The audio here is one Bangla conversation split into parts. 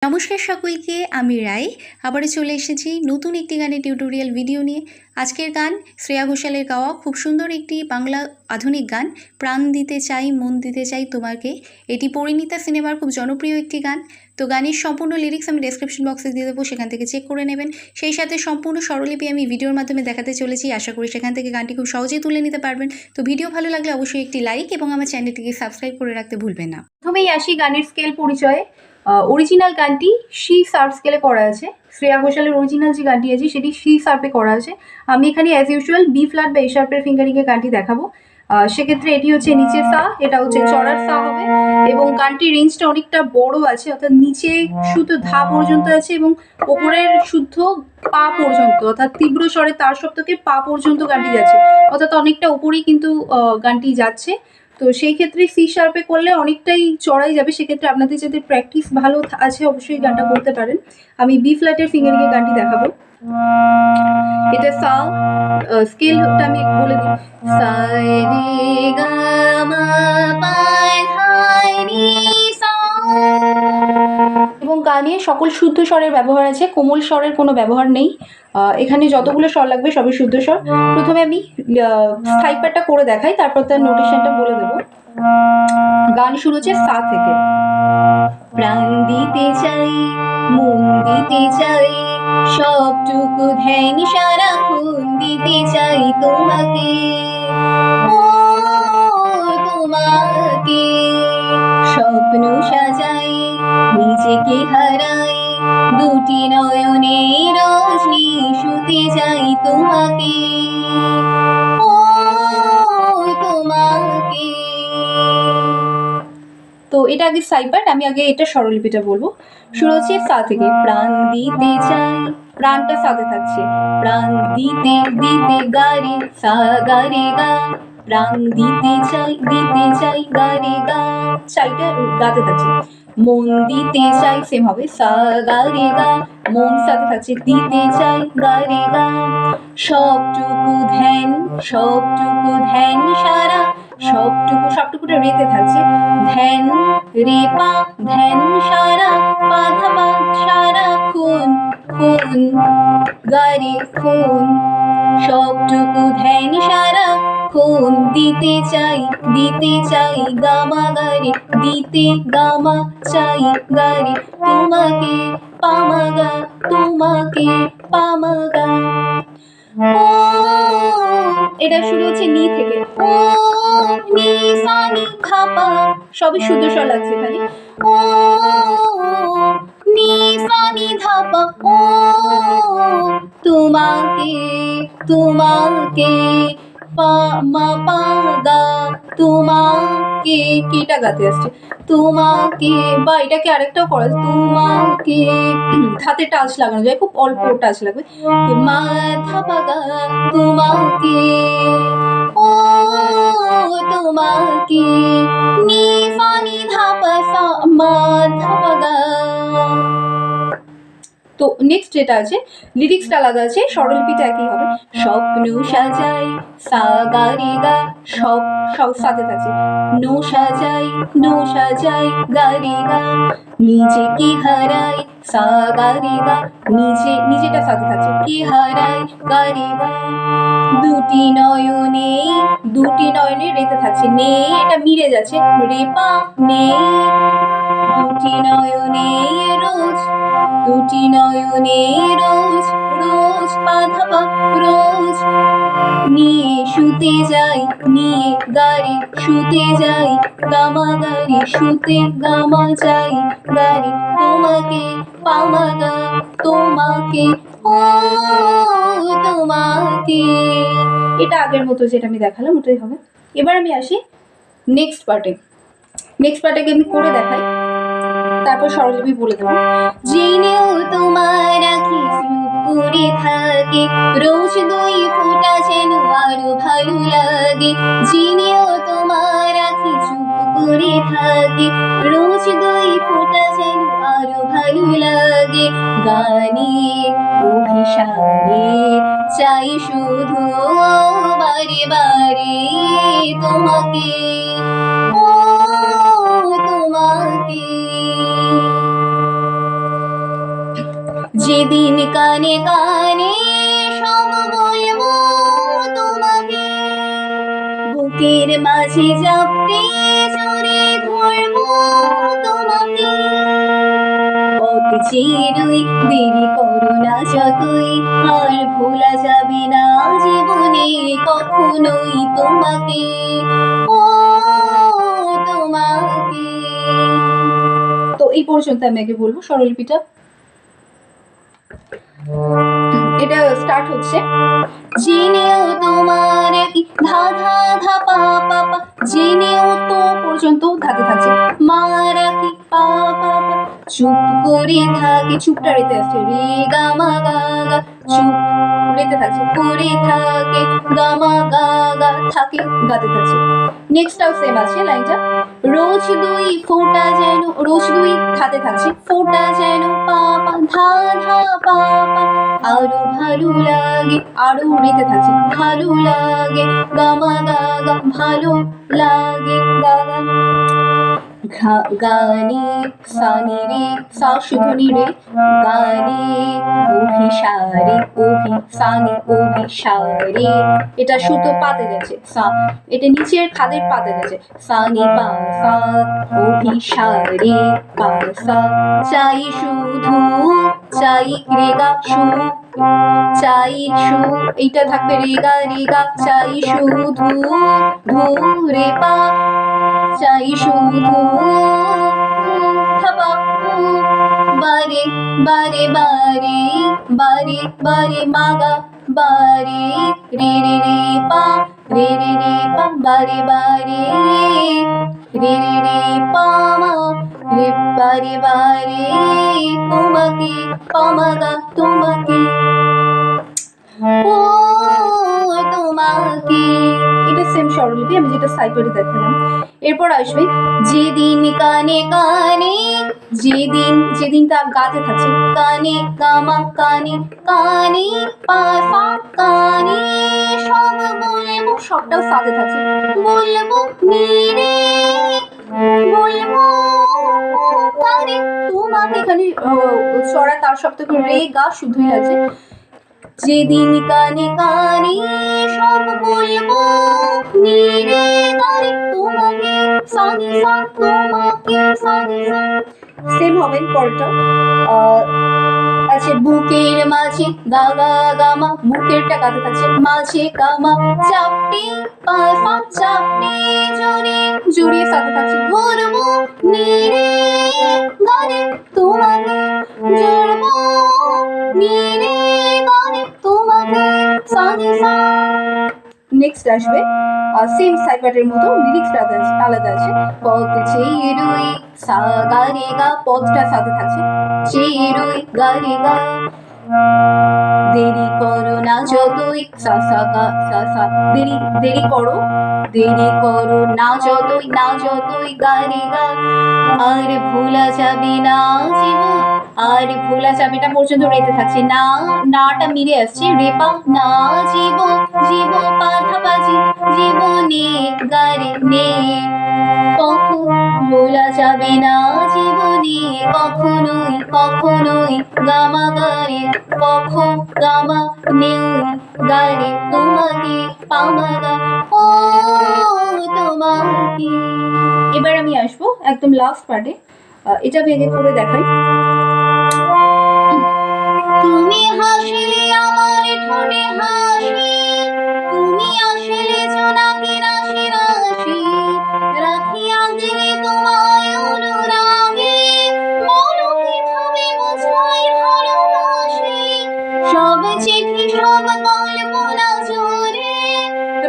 নমস্কার সকলকে, আমি রাই আবারও চলে এসেছি নতুন একটি গানের টিউটোরিয়াল ভিডিও নিয়ে। আজকের গান শ্রেয়া ঘোষালের গাওয়া খুব সুন্দর একটি বাংলা আধুনিক গান, প্রাণ দিতে চাই মন দিতে চাই তোমাকে। এটি পরিণীতা সিনেমার খুব জনপ্রিয় একটি গান। তো গানের সম্পূর্ণ লিরিক্স আমি ডেসক্রিপশন বক্সে দিয়ে দেবো, সেখান থেকে চেক করে নেবেন। সেই সাথে সম্পূর্ণ স্বরলিপি আমি ভিডিওর মাধ্যমে দেখাতে চলেছি। আশা করি সেখান থেকে গানটি খুব সহজেই তুলে নিতে পারবেন। তো ভিডিও ভালো লাগলে অবশ্যই একটি লাইক এবং আমার চ্যানেলটিকে সাবস্ক্রাইব করে রাখতে ভুলবেন না। প্রথমেই আসি গানের স্কেল পরিচয়ে। অরিজিনাল গানটি সি শার্প স্কেলে করা আছে। শ্রেয়া ঘোষালের অরিজিনাল যে গানটি আছে সেটি সি শার্পে করা আছে। আমি এখানে অ্যাজ ইউজুয়াল বি ফ্ল্যাট বা এ শার্পের ফিঙ্গারিংয়ে গানটি দেখাবো। সেক্ষেত্রে এটি হচ্ছে নিচে সা, এটা হচ্ছে চড়ার সা হবে, এবং গানটির রেঞ্জটা অনেকটা বড় আছে, অর্থাৎ নিচে শুদ্ধ ধা পর্যন্ত আছে এবং ওপরের শুদ্ধ পা পর্যন্ত, অর্থাৎ তীব্র স্বরে তার সপ্তকে পা পর্যন্ত গানটি যাচ্ছে, অর্থাৎ অনেকটা উপরেই কিন্তু গানটি যাচ্ছে। তো সেই ক্ষেত্রে সি শার্পে করলে অনেকটাই চড়াই যাবে। সেক্ষেত্রে আপনাদের যাদের প্র্যাকটিস ভালো আছে অবশ্যই গানটা করতে পারেন। আমি বি ফ্ল্যাটের ফিঙ্গারিংয়ে গানটি দেখাবো। এটা সা স্কেলটা আমি বলে দিই, সা রে গা মা পা ধা নি সা। এবং গানে সকল শুদ্ধ স্বরের ব্যবহার আছে, কোমল স্বরের কোনো ব্যবহার নেই। এখানে যতগুলো স্বর লাগবে সবই শুদ্ধ স্বর। প্রথমে আমি স্থায়ী পাঠটা করে দেখাই, তারপর তার নোটেশনটা বলে দেবো। গান শুরু হচ্ছে সা থেকে। প্রাণ দিতে চাই মন দিতে চাই সবটুকু ধ্যান সারাক্ষণ দিতে চাই তোমাকে, ও তোমাকে। স্বপ্ন সাজাই নিজেকে হারাই দুটি নয়নে রজনী শুতে যাই তোমাকে, ও তোমাকে। তো এটা আগে সাইপার্ট, আমি আগে এটা স্বরলিপিটা বলবো। শুরু হচ্ছে সা থেকে। প্রাণ দিতে চাই, প্রাণটা সাথে থাকছে, প্রাণ দিতে দিতে গারে সা গারে গা, প্রাণ দিতে চাই গারে গা, চাইটা গাতে থাকছে। মন দিতে চাই সেম হবে, সা গারে গা, মন সাথে থাকছে, দিতে চাই গারে গা। সবটুকু ধ্যান সারা, সবটুকুটা রেতে থাকছে, ধ্যান রে পা, ধ্যান সারা পা ধা পা সারা খুন খুন গারে খুন। সবটুকু ধ্যান সারা খুন দিতে চাই গামা গারে, দিতে গামা চাই গারে তোমাকে পামাগা, তোমাকে পামাগা। এটা শুরু হচ্ছে নি থেকে, ও নি সা নি ধা পা, সবই শুদ্ধ স্বর লাগছে এখানে। ও নি সা নি ধা পা, ও তোমাকে তোমাকে পা মা পা গা, তোমাকে, কিটা গাতে আসছে, তোমাকে। বা এটাকে আরেকটাও করা যায়, তোমাকে হাতে টাচ লাগানো যায়, খুব অল্প টাচ লাগবে, মা ধা পা গা তোমাকে, ও তোমাকে, নি সা নি ধা পা সা মা ধা পা গা। তো নেক্সট যেটা আছে লিরিক্সটা আলাদা আছে, স্বরলিপিটা একই হবে। স্বপ্ন সাজাই সা গা রে গা, সব সাথে থাকছে, নো সাজাই গা রে গা, নিজেকে হারাই সা গা রে গা, নিজেটা সাথে থাকছে, কি হারাই গা রে গা। দুটি নয়নে রেতে থাকছে, নে এটা মিলে যাচ্ছে, রে পা নে। দুটি নয়নে রোজ রোজ পা ধা পা রোজ, নিয়ে শুতে যাই নিয়ে গারে শুতে যাই গামা গারে শুতে গামা যাই গারে তোমাকে পামাগা তোমাকে, ও তোমাকে। এটা আগের মতো যেটা আমি দেখালাম ওটাই হবে। এবার আমি আসি নেক্সট পার্টে আমি করে দেখাই, তারপর স্বরলিপি বলে দেবো। জেনেও তোমার রাখি পুরে থাকে রোজ দুই ফোঁটা যেন আরো ভালো লাগে, জেনেও তোমার রাখি চুপ করে থাকে রোজ দুই ফোঁটা যেন আরো ভালো লাগে। গানে অভিসারে চাই শুধু বারে বারে তোমাকে, ও তোমাকে। যেদিন কানে কানে সব বলবো তোমাকে, বুকের মাঝে জাপটে জড়ে ধরবো তোমাকে। পথ চেরুই দেরি করো না যতই, আর ভোলা যাবে না জীবনে কখনোই তোমাকে, ও তোমাকে। তো এই পর্যন্ত আমি আগে বলবো স্বরলিপিটা। এটা স্টার্ট হচ্ছে জেনেও তোমার কি ধা ধা ধা পা পা পা, জেনেও তো পর্যন্ত ধাতে থাকছে। মা রাখি পা পা পা, চুপ করে থাকে, চুপটা রেতে আসছে, রে গা মা গা গা, চুপ রেতে থাকছে, করে থাকে, গা মা গা গা থাকে, গাতে থাকছে। নেক্সটটাও সেম আছে লাইনটা, রোজ দুই ফোঁটা যেন, রোজ দুই ধাতে থাকছে, ফোঁটা যেন পা পা ধা ধা পা পা, আরো ভালো লাগে, আরো রেতে থাকছে, ভালো লাগে, গামা গা গা, ভালো লাগে, গা গা, গানে সানি রে, সা শুধু নি রে, গানে অভিসারে, সানি অভিসারে, এটা সুতো পাতে যাচ্ছে, সা, এটা নিচের খাদের পাতে যাচ্ছে, সানি পা সা, অভিসারে পা সা, চাই শুধু, চাই রেগা সু, চাই সু, এইটা থাকবে রেগা রেগা, চাই শুধু ধু রে পা, চাই শুধু থাপা, বারে বারে বারে বারে বারে মাগা, বারে রে রে রে পা, রে রে রে পা, বারে বারে রে রে রে পা মা, রে বারে বারে তোমাকে, পামাগা তোমাকে, ও তোমাকে। এটা সেম স্বরলিপি, আমি যেটা সাইডে দেখালাম। এরপর আসবে যেদিন কানে কানে, যেদিন, যেদিনটা গাতে থাকছে, কানে গামা কানে, কানে পাসা কানে সব বলবো, সবটাও সাথে থাকছে, বলবো নিরে, বলবো কানে তোমাকে। এখানে চড়া তার সপ্তক রে গা শুদ্ধই লাগছে। যেদিন কানে কানে সব বলবো নিরে কানে তোমাকে, সানি সা তোমাকে, সানি সা। সেম হবে পরটা। আছে বুকের মাঝে গা গা গামা, বুকেরটা গাতে থাকছে, মাঝে গামা, চাপটে পাসা চাপটে জোরে, জড়িয়ে সাথে থাকছে, ধরবো নিরে গানে তোমাকে, জড়বো নিরে গানে তোমাকে, সানি সা। নেক্সট আসবে সেম সাইপাটের মতো, লিরিক্সটা আলাদা আছে। পথ চেরুই সা গা রে গা, পদটা সাথে থাকছে, চেরুই গা রে গা, দেরি করো না যতই, সা সা গা সা সা, দেরি দেরি করো, দেরি করো না যতই, না যতই গা রে গা, আর ভোলা যাবে না জীবন, আর ভোলা যাবে না পর্যন্ত রেতে থাকছে, না নাটা মিলে আসছে, রেপা না জীবন, জীবন পাধা বাজি, জীবনে গারে নে, কখন ভোলা যাবে না জীবনে কখনোই, কখনোই গামা গারে, কখন গামা নেই গারে তোমাকে, পামাগা ও তোমাকে। এবার আমি আসবো একদম লাস্ট পার্টে, এটা ভেঙে করে দেখাই। তুমি হাসলে আমার ঠোঁটে হাসি, তুমি আসলে জোনাকি রাশি রাশি, রাখি আগলে তোমায় অনুরাগে, বলো কিভাবে বোঝাই ভালোবাসি, সব চিঠি সব কল্পনা জোরে,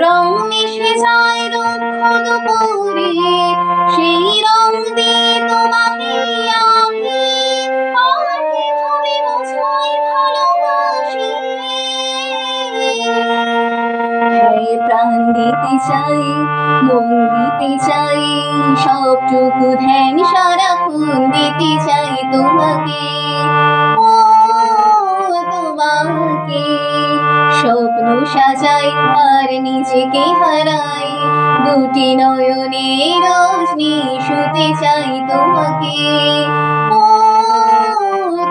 রং মিশে যায় দুঃখ দুপুরে, সেই রং দিয়ে তোমাকে আঁকি, আর কিভাবে বোঝাই ভালোবাসি। হ্যাঁ প্রাণ দিতে চাই, মন দিতে চাই, সবটুকু ধ্যান সারাক্ষণ দিতে চাই তোমাকে, ও তোমাকে। স্বপ্ন সাজাই আর নিজেকে হারাই, দুটি নয়নে রজনী শুতে চাই তোমাকে, ও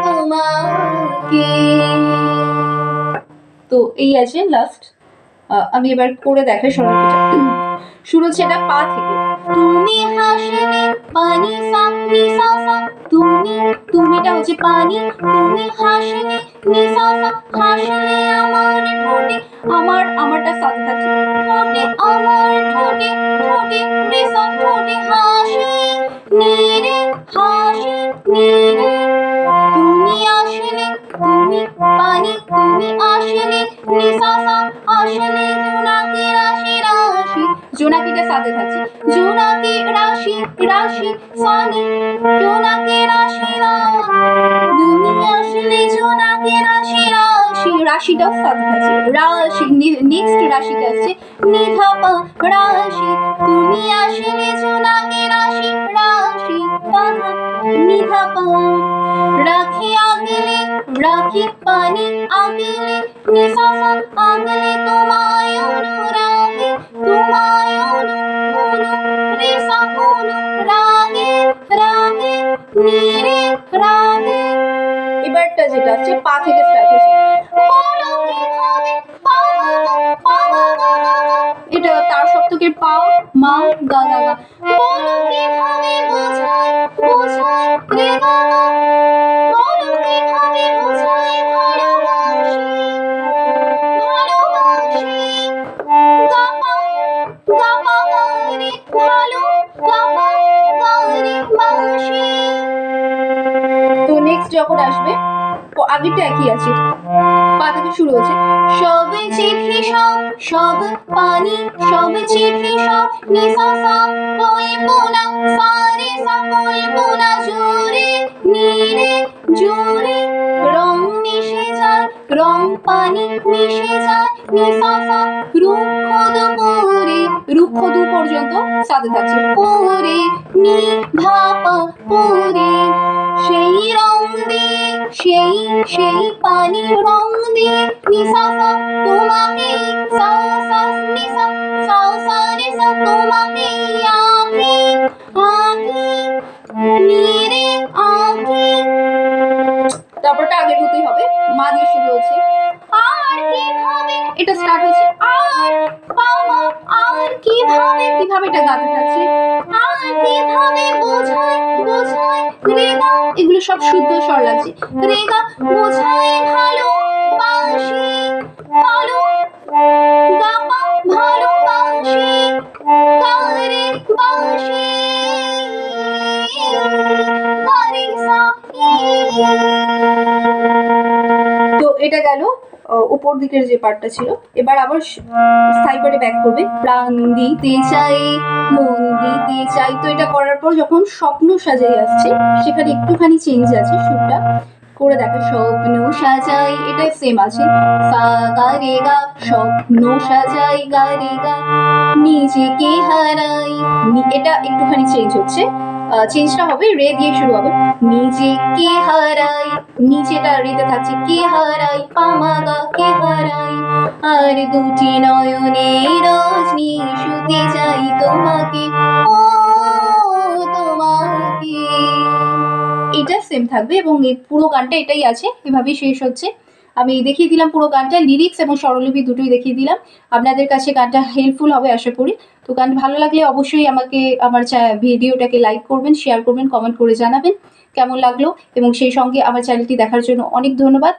তোমাকে। তো এই আছে লাস্ট। আমি এবার করে দেখাই স্বরলিপিটা। শুরু হচ্ছে এটা পা থেকে। তুমি হাসলে পানি সা নি সা সা, তুমিটা হচ্ছে পানি, তুমি হাসলে নি সা সা, হাসলে আমার ঠোঁটে, আমারটা সাথে থাকছে, ঠোঁটে আমার ঠোঁটে রে সা, ঠোঁটে হাসি নীরে, হাসি নীরে। তুমি আসলে, তুমি পানি, তুমি আসলে নি সা সা, আসলে জোনাকি রাশি রাশি, জোনাকিটা সাথে থাকছে, জোনাকি রাশি রাশি সানি, জোনাকি রাশি তুমি আসলে জোনাকি রাশি রাশি, রাশিটাও সাথে থাকছে, রাশি। নেক্সট রাশিটা আসছে নিধাপা রাশি, তুমি আসলে জোনাকি রাশি রাশি বাধা নিধাপা। রাখি আগলে, রাখি পানি আগলে নি সা সা, আগলে তোমায় অনুরাগে, তোমায় রে সা রাগে রাগে নীরে রাগে। এবারটা যেটা আছে পা থেকে স্টার্ট হচ্ছে, বলো কিভাবে পাবো পাবো গা গা গা, এটা তার সপ্তকের পা মা গা গা গা, বলো কিভাবে বোঝাই বোঝাই রে গা গা, বলো কিভাবে বোঝাই ভালোবাসি ভালোবাসি, গা পা গা রে ভালো, গা পা গা রে বাসি। তো নেক্সট যখন আসবে আগেরটা একই আছে, পা থেকে শুরু হচ্ছে, সব চিঠি সব পানি, সব চিঠি সব নি সা সা, বলবো না সা রে সা, বলবো না জোরে নীরে জোরে, রং মিশে যায়, রং পানি মিশে যায় নি সা সা, রুক্ষ দুপুরে, রুক্ষ দু পর্যন্ত সাথে থাকছে, পরে নি ধাপা পরে, সেই রং দিয়ে, সেই পানি রং দিয়ে নি সা সা, তোমাকে সা সা নি সা, সা সা রে সা, তোমাকে আঁকি আঁকি নীরে আঁকি। তারপরটা আগের মতোই হবে, মা দিয়ে শুরু হচ্ছে, আর কিভাবে, এটা স্টার্ট হচ্ছে আর বাবা, আর কিভাবে, কিভাবে এটা গাতে থাকছে, আর কিভাবে বোঝাই বোঝাই রে গা, এগুলো সব শুদ্ধ স্বর লাগছে, রে গা বোঝাই ভালোবাসি ভালো, গা পা ভালোবাসি গা রে বাসি গা রে সা। তো এটা গেল উপর দিকের যে পার্টটা ছিল। এবার আবার স্থায়ী পার্টে ব্যাক করবে, প্রাণ দিতে চাই মন দিতে চাই। তো এটা করার পর যখন স্বপ্ন সাজাই আসছে সেখানে একটুখানি চেঞ্জ আছে, সুরটা করে দেখা, স্বপ্ন সাজাই, এটা সেম আছে, সা গা রে গা, স্বপ্ন সাজাই গা রে গা, নিজেকে হারাই, এটা একটুখানি চেঞ্জ হচ্ছে, চেঞ্জটা হবে রে দিয়ে শুরু হবে, নিজেকে হারাই, নিচেটা রেতে থাকছে, কে হারাই পামা গা কে হারাই, আর দুটি নয়নে রজনী শুতে যাই তোমাকে ও তোমাকে। এটা সেম থাকবে এবং এই পুরো গানটা এটাই আছে, এভাবেই শেষ হচ্ছে। আমি দেখিয়ে দিলাম পুরো গানটা, লিরিক্স এবং স্বরলিপি দুটোই দেখিয়ে দিলাম। আপনাদের কাছে গানটা হেল্পফুল হবে আশা করি। তো গান ভালো লাগলে অবশ্যই আমাকে আমার ভিডিওটাকে লাইক করবেন, শেয়ার করবেন, কমেন্ট করে জানাবেন কেমন লাগলো, এবং সেই সঙ্গে আমার চ্যানেলটি দেখার জন্য অনেক ধন্যবাদ।